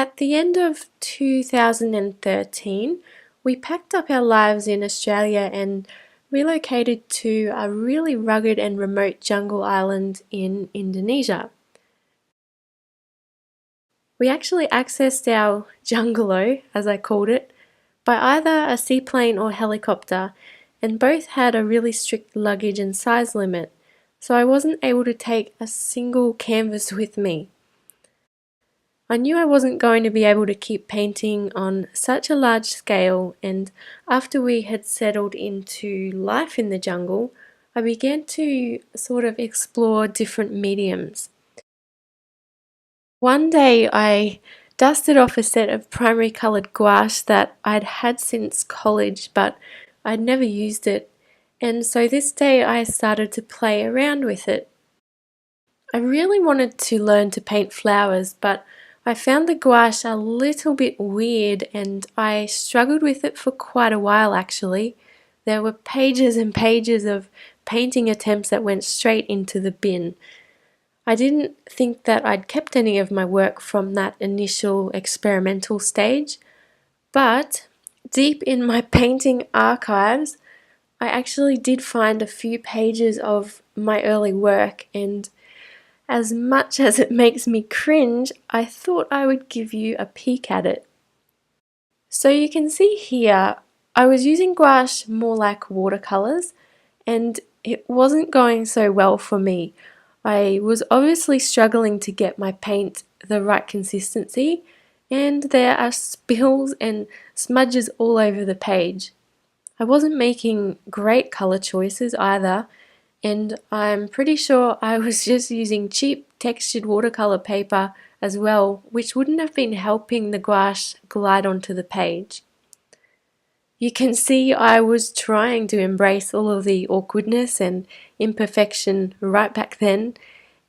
At the end of 2013, we packed up our lives in Australia and relocated to a really rugged and remote jungle island in Indonesia. We actually accessed our jungalow, as I called it, by either a seaplane or helicopter, and both had a really strict luggage and size limit, so I wasn't able to take a single canvas with me. I knew I wasn't going to be able to keep painting on such a large scale, and after we had settled into life in the jungle, I began to sort of explore different mediums. One day I dusted off a set of primary coloured gouache that I'd had since college, but I'd never used it, and so this day I started to play around with it. I really wanted to learn to paint flowers, but I found the gouache a little bit weird and I struggled with it for quite a while actually. There were pages and pages of painting attempts that went straight into the bin. I didn't think that I'd kept any of my work from that initial experimental stage, but deep in my painting archives, I actually did find a few pages of my early work, and as much as it makes me cringe, I thought I would give you a peek at it. So you can see here, I was using gouache more like watercolours, and it wasn't going so well for me. I was obviously struggling to get my paint the right consistency, and there are spills and smudges all over the page. I wasn't making great colour choices either, and I'm pretty sure I was just using cheap textured watercolour paper as well, which wouldn't have been helping the gouache glide onto the page. You can see I was trying to embrace all of the awkwardness and imperfection right back then,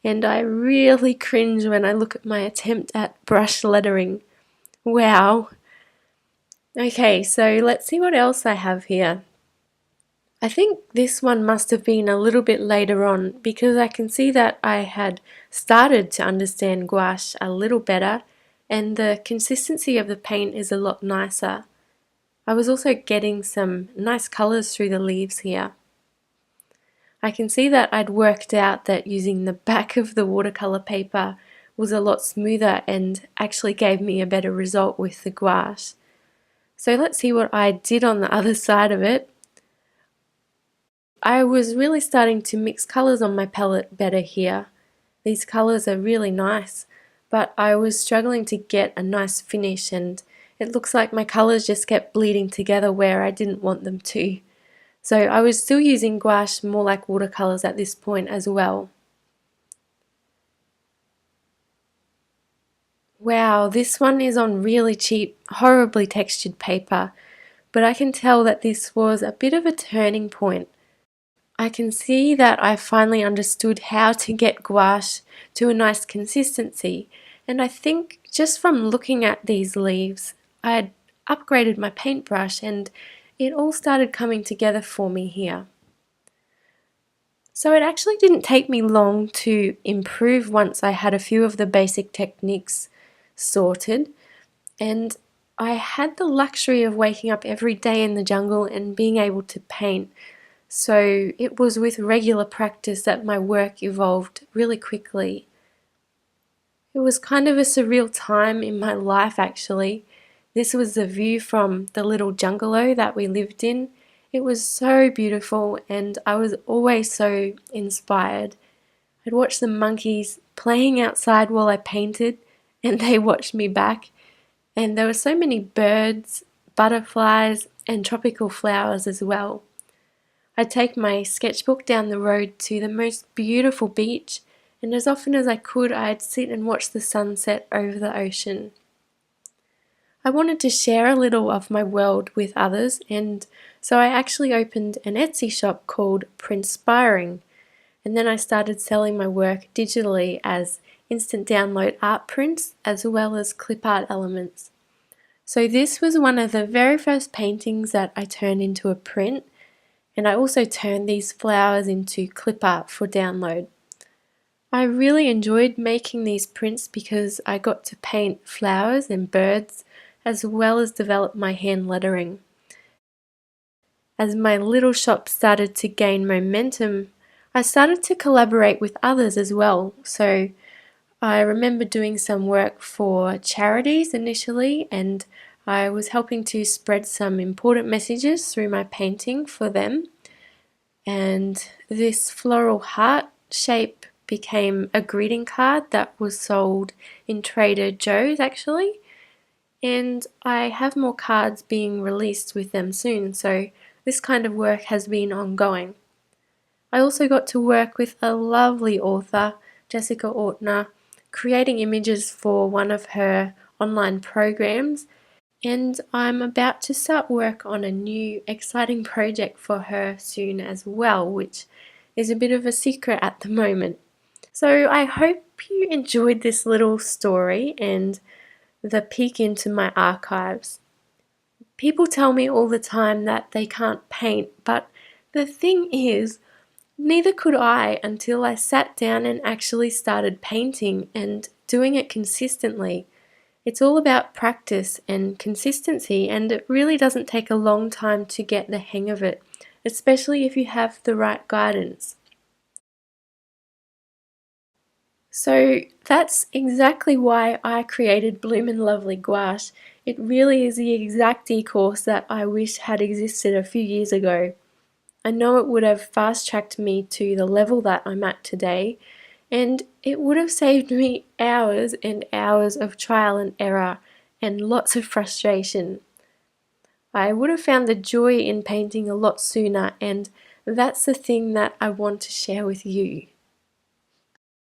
and I really cringe when I look at my attempt at brush lettering. Wow! Okay, so let's see what else I have here. I think this one must have been a little bit later on because I can see that I had started to understand gouache a little better and the consistency of the paint is a lot nicer. I was also getting some nice colours through the leaves here. I can see that I'd worked out that using the back of the watercolour paper was a lot smoother and actually gave me a better result with the gouache. So let's see what I did on the other side of it. I was really starting to mix colours on my palette better here. These colours are really nice, but I was struggling to get a nice finish and it looks like my colours just kept bleeding together where I didn't want them to. So I was still using gouache more like watercolours at this point as well. Wow, this one is on really cheap, horribly textured paper, but I can tell that this was a bit of a turning point. I can see that I finally understood how to get gouache to a nice consistency, and I think just from looking at these leaves, I had upgraded my paintbrush and it all started coming together for me here. So it actually didn't take me long to improve once I had a few of the basic techniques sorted, and I had the luxury of waking up every day in the jungle and being able to paint. So it was with regular practice that my work evolved really quickly. It was kind of a surreal time in my life actually. This was the view from the little jungalow that we lived in. It was so beautiful and I was always so inspired. I'd watch the monkeys playing outside while I painted and they watched me back. And there were so many birds, butterflies and tropical flowers as well. I'd take my sketchbook down the road to the most beautiful beach, and as often as I could, I'd sit and watch the sunset over the ocean. I wanted to share a little of my world with others, and so I actually opened an Etsy shop called Prinspiring, and then I started selling my work digitally as instant download art prints as well as clip art elements. So this was one of the very first paintings that I turned into a print, and I also turned these flowers into clip art for download. I really enjoyed making these prints because I got to paint flowers and birds as well as develop my hand lettering. As my little shop started to gain momentum, I started to collaborate with others as well. So I remember doing some work for charities initially, and I was helping to spread some important messages through my painting for them. And this floral heart shape became a greeting card that was sold in Trader Joe's actually. And I have more cards being released with them soon, so this kind of work has been ongoing. I also got to work with a lovely author, Jessica Ortner, creating images for one of her online programs, and I'm about to start work on a new exciting project for her soon as well, which is a bit of a secret at the moment. So I hope you enjoyed this little story and the peek into my archives. People tell me all the time that they can't paint, but the thing is, neither could I until I sat down and actually started painting and doing it consistently. It's all about practice and consistency, and it really doesn't take a long time to get the hang of it, especially if you have the right guidance. So that's exactly why I created Bloomin Lovely Gouache. It really is the exact e-course that I wish had existed a few years ago. I know it would have fast-tracked me to the level that I'm at today, and it would have saved me hours and hours of trial and error and lots of frustration. I would have found the joy in painting a lot sooner, and that's the thing that I want to share with you.